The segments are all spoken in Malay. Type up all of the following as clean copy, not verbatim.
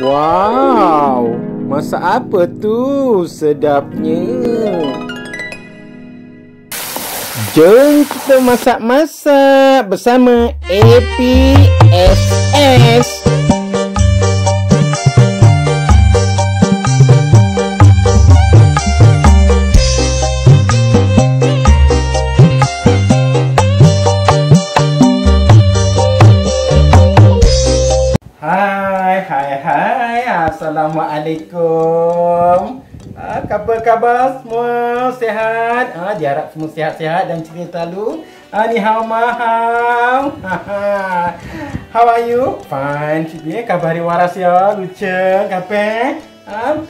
Wow, masak apa tu? Sedapnya. Jom kita masak-masak bersama APSS. Hai, Assalamualaikum. Khabar semua sihat? Diharap semua sihat-sihat dan ceria selalu. Ni hao mahau. How are you? Fine, cikgu. Khabar waras ya, lucu, kape.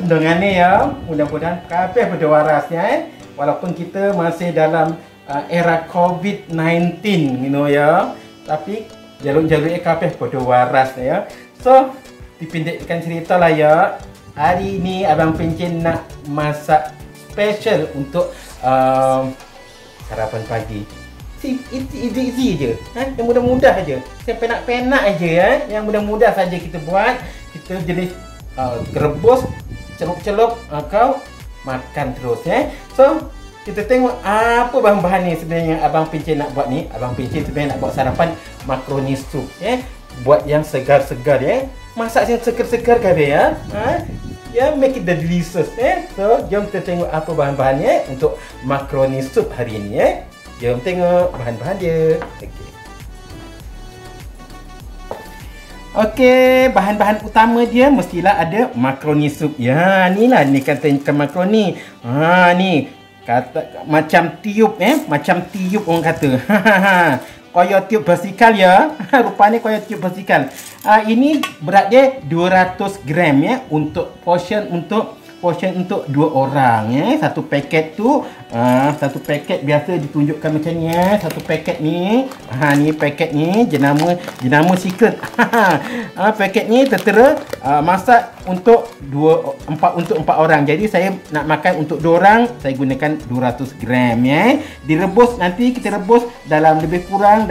Pendengar ni ya, mudah-mudahan kape pada waras ya. Walaupun kita masih dalam era COVID-19, ya. Tapi jalur-jalurnya kape pada waras ya. So, dipendekkan cerita lah ya. Hari ni Abang Pencen nak masak special untuk sarapan pagi. Easy je. Yang mudah-mudah je. Yang penak-penak aja ya. Yang mudah-mudah saja kita buat. Kita jenis rebus, celup-celup, kau makan terus ya. So, kita tengok apa bahan-bahan ni sebenarnya Abang Pencen nak buat ni. Abang Pencen sebenarnya nak buat sarapan makaroni soup ya. Buat yang segar-segar ya. Masak yang segar-segar kan ya. Ya, make it delicious So, jom kita tengok apa bahan-bahannya untuk makaroni soup hari ini ya. Jom tengok bahan-bahan dia. Okey, bahan-bahan utama dia mestilah ada makaroni soup. Ya, inilah ni kata ikan makaroni. Ni kata macam tiup macam tiup orang kata. Koyo tiup basikal ya. Rupanya koyo tiup basikal. Ini berat dia 200 gram ya untuk portion untuk 2 orang ya. Satu paket tu satu paket biasa ditunjukkan macam ni ya. Satu paket ni. Ni paket ni jenama secret. Paket ni tertera masak untuk 4 orang. Jadi saya nak makan untuk 2 orang, saya gunakan 200 gram ya. Direbus, nanti kita rebus dalam lebih kurang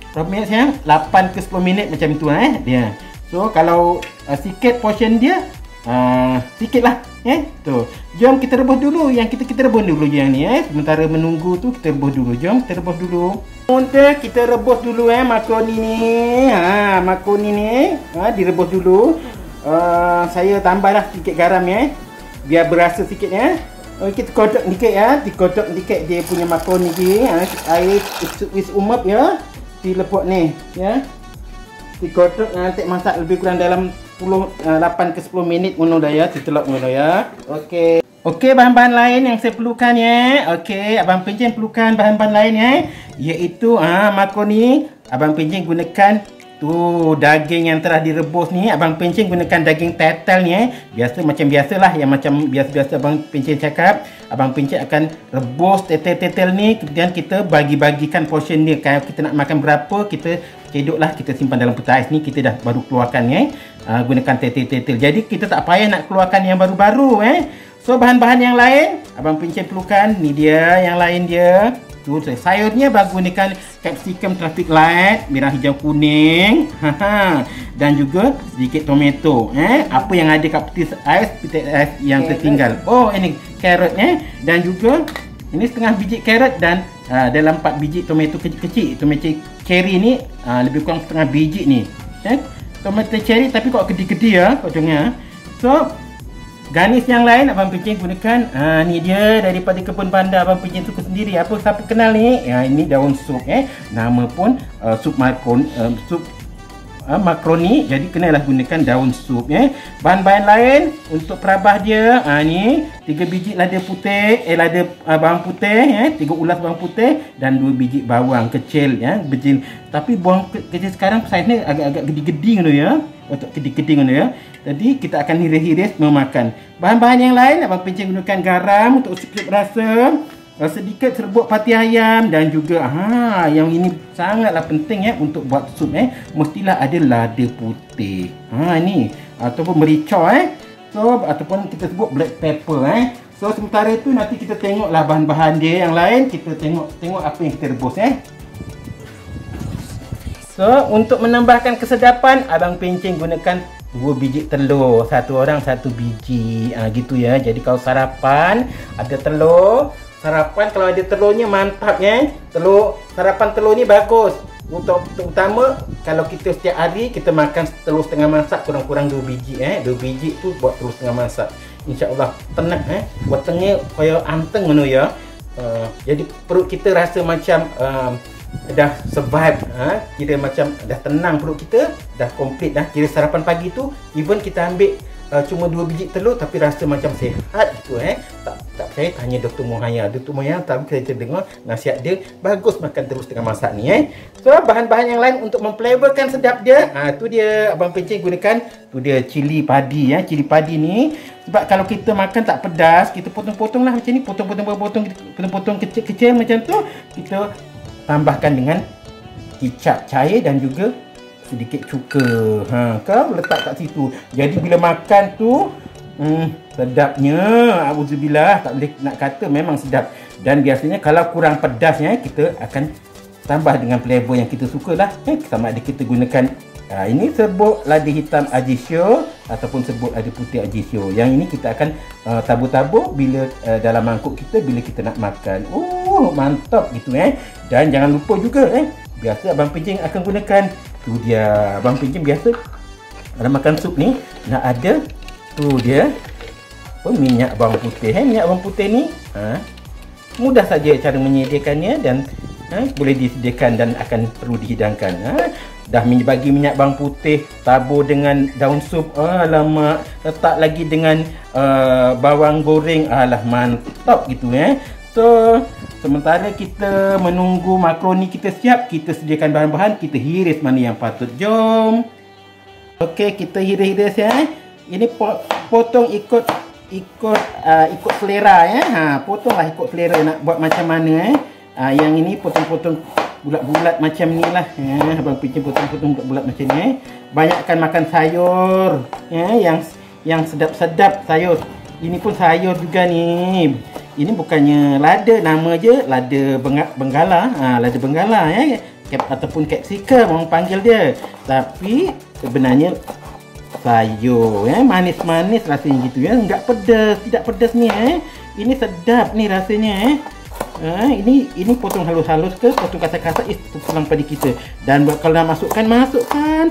berapa minit sayang? 8 ke 10 minit macam tu dia. So kalau sikit portion dia sikit lah tu. Jom kita rebus dulu. Yang kita rebus dulu yang ni sementara menunggu tu kita rebus dulu. Jom kita rebus dulu. Kita rebus dulu makaroni ni. Makaroni ni direbus dulu. Saya tambahlah sikit garam biar berasa sikit kita kodok sikit dikodok sikit dia punya makaroni ni. Air is umap ya. Dilepuk ni ya. Dikodok nanti masak lebih kurang dalam 8 ke 10 minit ngono dah ya, ditelok ngono ya. Okey, bahan-bahan lain yang saya perlukan ya. Okey, Abang Pencen perlukan bahan-bahan lain iaitu makaroni. Abang Pencen gunakan daging yang telah direbus ni. Abang Pencen gunakan daging tetel ni biasa macam biasalah yang macam biasa-biasa Abang Pencen cakap. Abang Pencen akan rebus tetel-tetel ni, kemudian kita bagi-bagikan portion dia. Kalau kita nak makan berapa, kita cedoklah, kita simpan dalam peta ais ni. Kita dah baru keluarkan gunakan tetel-tetel. Jadi kita tak payah nak keluarkan yang baru-baru So bahan-bahan yang lain Abang Pencen perlukan. Ni dia yang lain dia. Sayurnya abang gunakan capsicum traffic light, merah hijau kuning, dan juga sedikit tomato. Apa yang ada kat peti ais yang tertinggal. Ini carrot dan juga ini setengah biji carrot dan dalam 4 biji tomato kecil-kecil. Tomato cherry ni lebih kurang setengah biji ni. Tomato cherry tapi kok gede-gede ya, kau dengar. So garnish yang lain Abang Pencen gunakan ni dia daripada kebun bandar Abang Pencen suka sendiri. Siapa kenal ni? Ini daun sup nama pun sup makaroni, jadi kenalah gunakan daun sup Bahan-bahan lain untuk perabah dia ni 3 biji lada putih lada bawang putih 3 ulas bawang putih dan 2 biji bawang kecil biji. Tapi bawang kecil sekarang saiznya agak-agak gede-gede ngono ya. Untuk gede-gede ngono ya. Jadi kita akan hiris-hiris memakan. Bahan-bahan yang lain Abang Pencen gunakan garam untuk sup rasa, sedikit serbuk pati ayam dan juga yang ini sangatlah penting untuk buat sup mestilah ada lada putih. Ni ataupun merica so ataupun kita sebut black pepper So sementara itu nanti kita tengoklah bahan-bahan dia yang lain. Kita tengok apa yang kita rebus So, untuk menambahkan kesedapan, Abang Pencen gunakan 2 biji telur. Satu orang 1 biji. Gitu ya. Jadi kalau sarapan ada telur, sarapan kalau ada telurnya mantap ya. Sarapan telur ni bagus. Terutama kalau kita setiap hari kita makan telur setengah masak, kurang-kurang 2 biji 2 biji tu buat telur setengah masak. Insya-Allah tenang wetenge koyo anteng ngono ya. Jadi perut kita rasa macam dah survive, kira macam dah tenang perut kita, dah komplit dah. Kira sarapan pagi tu even kita ambil cuma 2 biji telur tapi rasa macam sihat gitu tak percaya tanya Dr. Muhaya. Dr. Muhaya tahu, kita dengar nasihat dia, bagus makan telur setengah masak ni So bahan-bahan yang lain untuk memflavorkan sedap dia, tu dia Abang Pencen gunakan, tu dia cili padi cili padi ni. Sebab kalau kita makan tak pedas, kita potong-potong lah macam ni, potong-potong kecil-kecil macam tu, kita tambahkan dengan kicap cair dan juga sedikit cuka. Kau letak kat situ. Jadi bila makan tu sedapnya, auzubillah, tak boleh nak kata, memang sedap. Dan biasanya kalau kurang pedasnya, kita akan tambah dengan flavor yang kita sukalah. Sama ada kita gunakan ini serbuk lada hitam Ajisio ataupun serbuk lada putih Ajisio. Yang ini kita akan tabur-tabur bila dalam mangkuk kita bila kita nak makan. Mantap gitu Dan jangan lupa juga biasa Abang Pencen akan gunakan, tu dia Abang Pencen biasa dalam makan sup ni nak ada tu dia minyak bawang putih. Minyak bawang putih ni mudah saja cara menyediakannya dan boleh disediakan dan akan perlu dihidangkan. Dah bagi minyak bawang putih, tabur dengan daun sup, alamak, letak lagi dengan bawang goreng, alah mantap gitu So sementara kita menunggu makaroni kita siap, kita sediakan bahan-bahan, kita hiris mana yang patut. Jom. Okey, kita hiris-hiris Ini potong ikut selera potonglah ikut selera nak buat macam mana yang ini potong-potong bulat-bulat macam ni lah Abang Pencen potong-potong bulat-bulat macam ni Banyakkan makan sayur yang sedap-sedap sayur. Ini pun sayur juga ni. Ini bukannya lada, nama je lada benggala, lada benggala ataupun capsicum orang panggil dia. Tapi sebenarnya sayur manis-manis rasanya gitu enggak pedas, tidak pedas ni Ini sedap ni rasanya ini potong halus-halus ke potong kasar-kasar, pulang pada kita. Dan kalau nak masukkan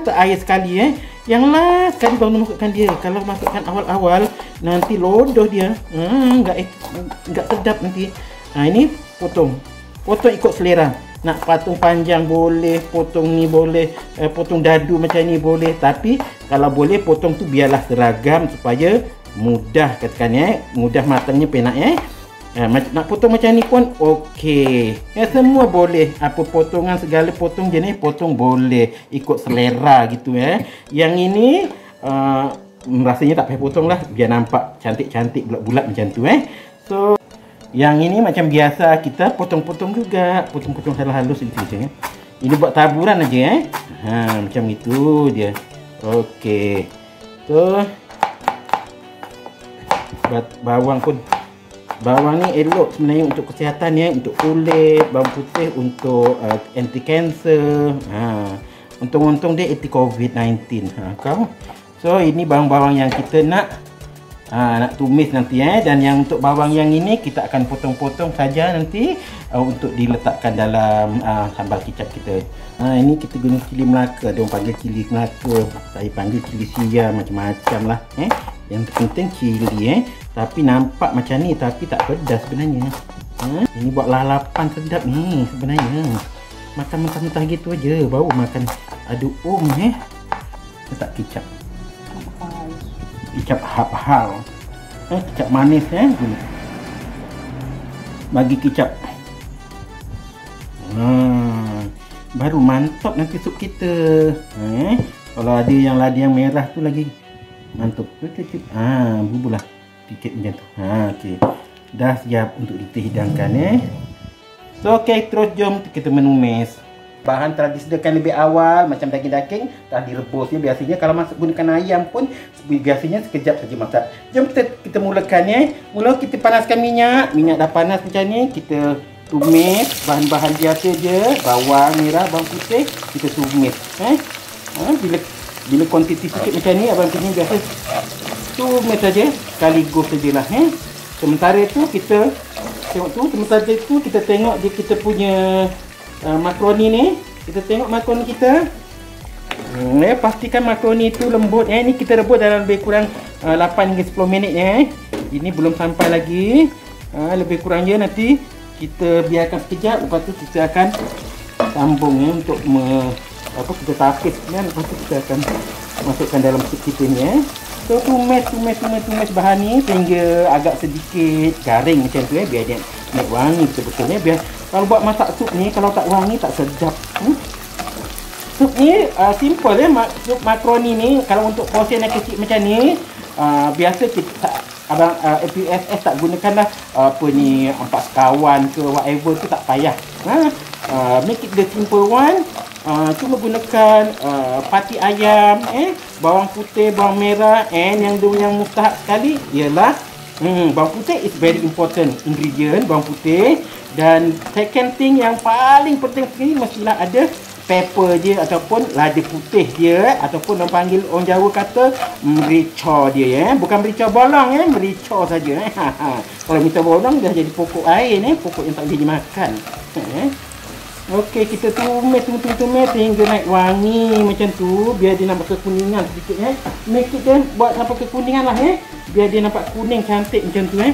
terakhir sekali yang last sekali baru masukkan dia. Kalau masukkan awal-awal nanti lodoh dia, enggak sedap nanti. Ini potong ikut selera. Nak potong panjang boleh, potong ni boleh, potong dadu macam ni boleh. Tapi kalau boleh potong tu biarlah seragam supaya mudah katakan mudah matangnya penak nak potong macam ni pun okey. Semua boleh. Apa potongan segala potong jenis potong boleh ikut selera gitu Yang ini rasanya tak payah potong lah, biar nampak cantik-cantik bulat-bulat macam tu So yang ini macam biasa kita potong-potong juga, potong-potong halus-halus gitu je Ini buat taburan aja macam itu dia. Okey. So bawang ni elok sebenarnya untuk kesihatan untuk kulit, bawang putih untuk anti kanser. Untung-untung dia anti COVID-19 So ini bawang-bawang yang kita nak tumis nanti dan yang untuk bawang yang ini kita akan potong-potong saja nanti untuk diletakkan dalam sambal kicap kita. Ini kita guna cili Melaka, dia orang panggil cili Melaka, saya panggil cili siam, macam-macam lah Yang penting cili tapi nampak macam ni tapi tak pedas sebenarnya. Ini buat lalapan sedap ni sebenarnya. Makan mentah-mentah gitu aja, baru makan adu letak kicap. Kicap hal kicap manis bagi kicap baru mantap nanti sup kita. Kalau ada yang lada yang merah tu lagi mantap. Bubuh lah sikit macam tu. Okey, dah siap untuk kita hidangkan So okey, terus jom kita menumis. Bahan telah disediakan lebih awal, macam daging-daging telah direbus biasanya. Kalau masuk gunakan ayam pun biasanya sekejap saja masak. Jom kita mulakan Mula kita panaskan minyak dah panas macam ni, kita tumis bahan-bahan biasa je, bawang merah, bawang putih, kita tumis. Bila kuantiti sikit macam ni, abang punya biasa tumis saja sekaligus sajalah. Sementara tu kita tengok je kita punya makaroni ni. Kita tengok makaroni kita. Pastikan makaroni tu lembut. Ni kita rebus dalam lebih kurang 8 hingga 10 minit. Ini belum sampai lagi. Lebih kurangnya nanti kita biarkan sekejap. Lepas tu kita akan sambung untuk kita tapis. Lepas tu kita akan masukkan dalam sup kita ni. So tumis bahan ni sehingga agak sedikit garing macam tu biar dia naik wangi betul-betul. Biar kalau buat masak sup ni, kalau tak wangi tak sedap. Sup ni simple sup makaroni ni. Kalau untuk portion yang kecil macam ni, biasa kita abang FUSS tak gunakanlah empat sekawan ke whatever tu, tak payah. Make it the simple one. Cuma gunakan pati ayam, bawang putih, bawang merah, yang mustahak sekali ialah bawang putih is very important ingredient, bawang putih. Dan second thing yang paling penting sekali, mestilah ada pepper je ataupun lada putih dia, ataupun orang panggil, orang Jawa kata merica dia, bukan merica bolong, merica saja. Kalau merica bolong dah jadi pokok air, pokok yang tak boleh dimakan. Okey, kita tumis sehingga naik wangi macam tu, biar dia nampak kekuningan sedikit. Make it buat sampai kekuningan lah, biar dia nampak kuning cantik macam tu.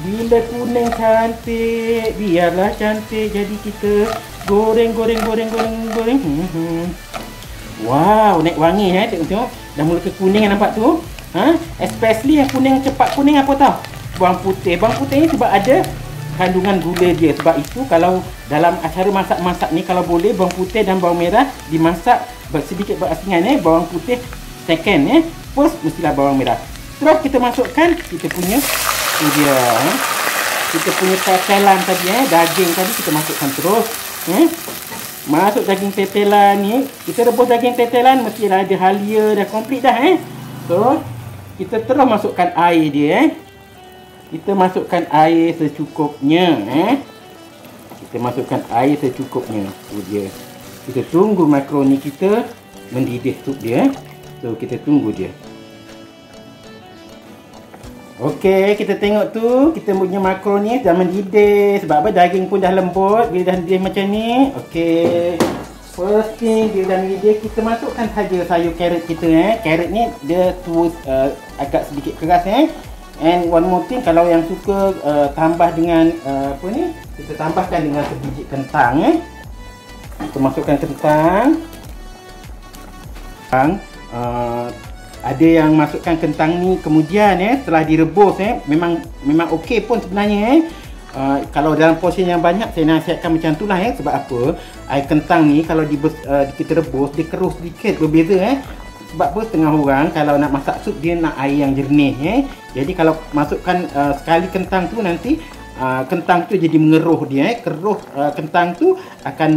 Bila kuning cantik, biarlah cantik. Jadi kita goreng. Wow, naik wangi. Tengok dah mula kekuningan, nampak tu. Especially yang kuning, cepat kuning apa tau? Bawang putih. Bawang putih ni sebab ada kandungan gula dia. Sebab itu kalau dalam acara masak-masak ni, kalau boleh bawang putih dan bawang merah dimasak sedikit berasingan. Bawang putih second, first mestilah bawang merah. Terus kita masukkan kita punya dia, kita punya tetelan tadi, daging tadi kita masukkan terus. Masuk daging tetelan ni, kita rebus daging tetelan mestilah ada halia dah komplit dah. So kita terus masukkan air dia. Kita masukkan air secukupnya. Kita masukkan air secukupnya. Tu dia. Kita tunggu makaroni kita mendidih sup dia. So kita tunggu dia. Okey, kita tengok tu, kita punya makaroni dah mendidih. Sebab apa? Daging pun dah lembut. Bila dah mendidih macam ni, okey. First thing, bila dah mendidih, kita masukkan saja sayur carrot kita. Carrot ni dia agak sedikit keras. And one more thing, kalau yang suka tambah dengan kita tambahkan dengan sebiji kentang. Kita masukkan kentang. Ada yang masukkan kentang ni kemudian setelah direbus, memang okey pun sebenarnya. Kalau dalam portion yang banyak, saya nasihatkan macam itulah. Sebab apa? Air kentang ni kalau kita rebus, dia keruh sedikit, berbeza. Sebab apa? Setengah orang kalau nak masak sup, dia nak air yang jernih. Jadi kalau masukkan sekali kentang tu, nanti kentang tu jadi mengeruh dia. Keruh kentang tu akan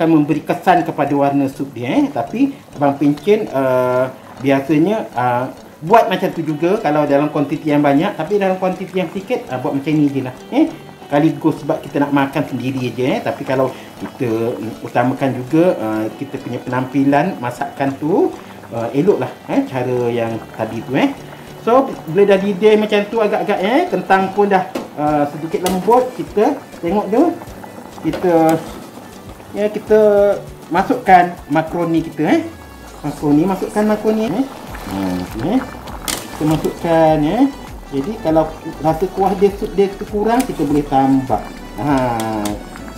memberi kesan kepada warna sup dia. Tapi Abang Pencen biasanya buat macam tu juga kalau dalam kuantiti yang banyak. Tapi dalam kuantiti yang sikit, buat macam ni je lah. Sekaligus sebab kita nak makan sendiri je. Tapi kalau kita utamakan juga kita punya penampilan masakan tu, eloklah cara yang tadi tu. So bila dah didih macam tu agak-agak, kentang pun dah sedikit lembut, kita tengok tu, kita masukkan makaroni kita. Masukkan makaroni. Kita masukkan. Jadi kalau rasa kuah dia kurang, kita boleh tambah.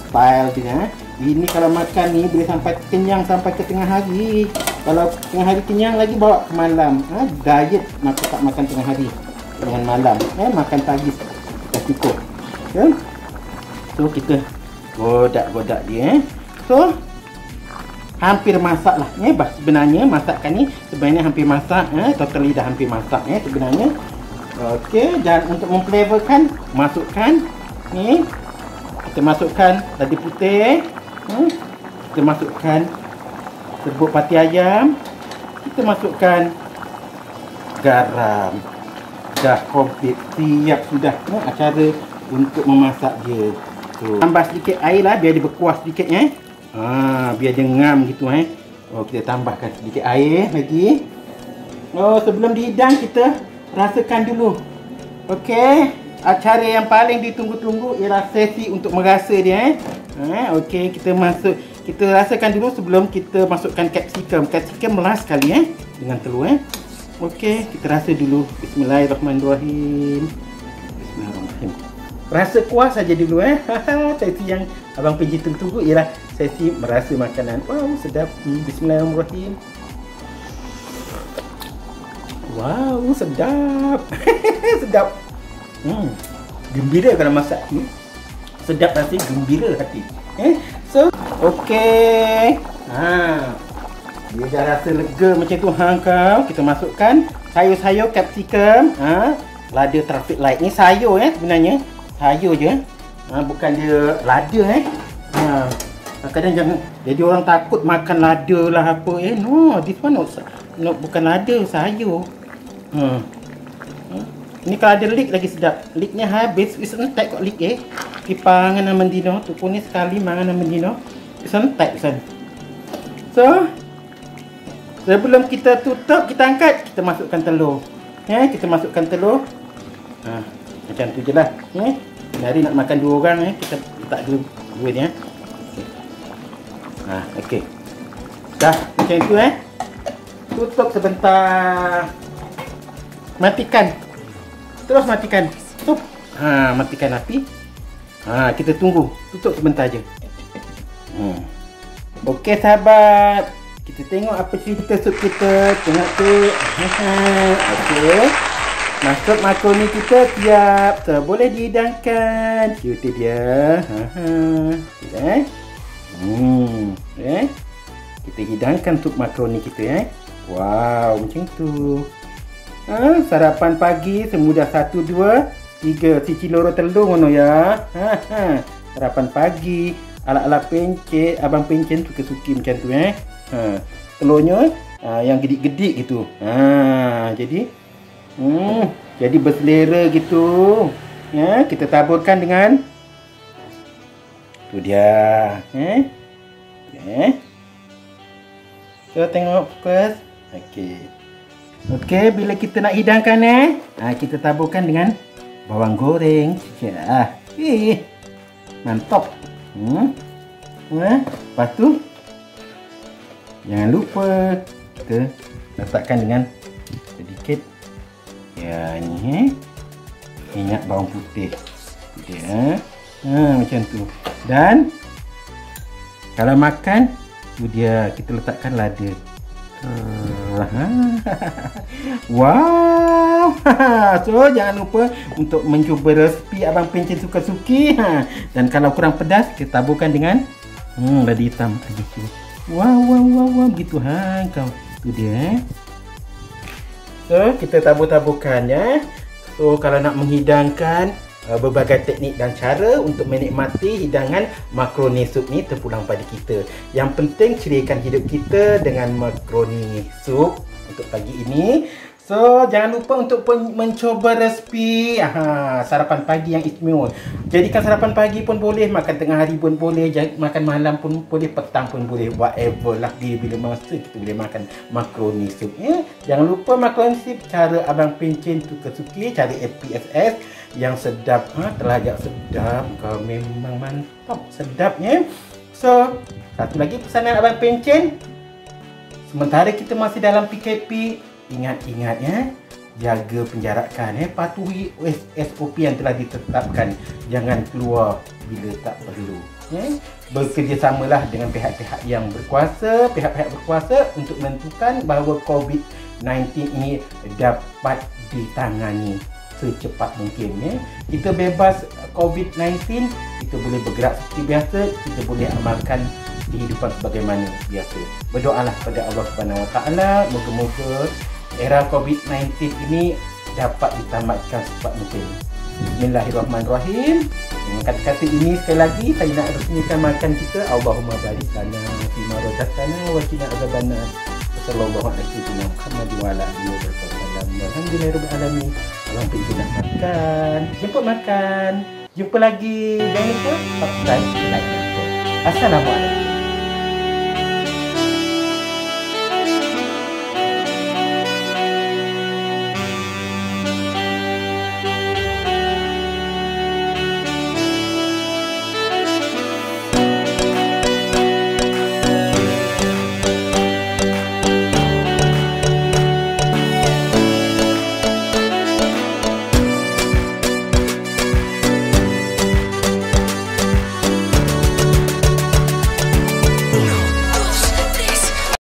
Style dia. Ini kalau makan ni boleh sampai kenyang sampai ke tengah hari. Kalau tengah hari kenyang lagi, bawa ke malam. Diet tak makan tengah hari dengan malam. Makan pagi dah cukup. So kita godak dia. So hampir masak lah. Sebenarnya masakan ni sebenarnya hampir masak. Totally dah hampir masak sebenarnya. Okey, dan untuk memflavorkan, masukkan ni, kita masukkan lada putih, kita masukkan serbuk pati ayam, kita masukkan garam. Dah komplit, siap sudah acara untuk memasak dia. So, tambah sedikit air lah biar dia berkuah sedikit biar dia ngam gitu kita tambahkan sedikit air lagi. Sebelum dihidang kita rasakan dulu. Okey, cara yang paling ditunggu-tunggu ialah sesi untuk merasa dia kita rasakan dulu sebelum kita masukkan capsicum. Capsicum melas sekali dengan telur Okey, kita rasa dulu. Bismillahirrahmanirrahim. Bismillahirrahmanirrahim. Rasa kuah saja dulu Sesi yang abang PJ tunggu ialah sesi merasa makanan. Wow, sedap. Bismillahirrahmanirrahim. Wow, sedap. Sedap. Gembira kalau masak ni. Sedap rasa, gembira hati. So, okey. Dia dah rasa lega macam tu kau. Kita masukkan sayur-sayur capsicum. Lada traffic light. Ni sayur sebenarnya. Sayur je. Bukan dia lada kadang jangan jadi orang takut makan lada lah apa no, this one not bukan lada, sayur. Ni kalau ada leek lagi sedap. Leeknya habis, is entek kok leek Kipangan nama dino tu pun ni sekali mangan nama dino. Is entek san. So, sebelum kita tutup, kita angkat, kita masukkan telur. Kita masukkan telur. Macam tu je lah. Hari nak makan 2 orang kita letak dua ni okey. Dah macam tu tutup sebentar. Matikan. Terus matikan. Tutup. Matikan api. Kita tunggu. Tutup sebentar je. Okey sahabat. Kita tengok apa cerita sup kita. Tengok tu. Okey. Masuk makaroni kita siap. So, boleh dihidangkan. Itu dia. Kita hidangkan sup makaroni kita Wow, macam tu. Sarapan pagi semudah 1, 2, 3 cici loro telur ngono ya. Sarapan pagi ala-ala pencet. Abang pencet suka-suki macam tu telurnya yang gedik-gedik gitu. Jadi berselera gitu. Kita taburkan dengan tu dia. So tengok fokus. Okey, bila kita nak hidangkan kita taburkan dengan bawang goreng. Mantap. Lepas tu jangan lupa kita letakkan dengan sedikit minyak bawang putih. Macam tu. Dan kalau makan tu dia, kita letakkan lada. Wow. So jangan lupa untuk mencuba resipi abang pencet suka-suki. Dan kalau kurang pedas, kita taburkan dengan lada hitam aja tu. Wow gitu kau. Tu dia. So kita tabur-taburkan So kalau nak menghidangkan berbagai teknik dan cara untuk menikmati hidangan makaroni sup ni terpulang pada kita. Yang penting ceriakan hidup kita dengan makaroni sup untuk pagi ini. So jangan lupa untuk mencoba resipi sarapan pagi yang istimewa. Jadikan sarapan pagi pun boleh, makan tengah hari pun boleh, makan malam pun boleh, petang pun boleh, whatever lah. Bila masa kita boleh makan makaroni sup. Jangan lupa makaroni sup cara abang pencen suka-suki, cara APSS yang sedap. Terlajak sedap. Kau memang mantap sedapnya. So satu lagi pesanan abang pencen, sementara kita masih dalam PKP, ingat-ingat jaga penjarakan, patuhi SOP yang telah ditetapkan. Jangan keluar bila tak perlu. Bekerjasamalah dengan pihak-pihak yang berkuasa, pihak-pihak berkuasa untuk menentukan bahawa COVID-19 ini dapat ditangani secepat mungkin. Kita bebas COVID-19, kita boleh bergerak seperti biasa, kita boleh amalkan kehidupan sebagaimana biasa. Berdoalah pada Allah Subhanahu Wa Taala, moga-moga era COVID-19 ini dapat ditamatkan secepat mungkin. Bismillahirrahmanirrahim. Dengan kata-kata ini sekali lagi saya nak resmikan makan kita. Allahumma barik lana fima razaqtana wa qina azabannar. Sallallahu alaihi wa sallam. Alhamdulillahirabbil alamin. Orang pergi nak makan. Jemput makan. Jumpa lagi. Jangan lupa subscribe, like, dan share. Assalamualaikum.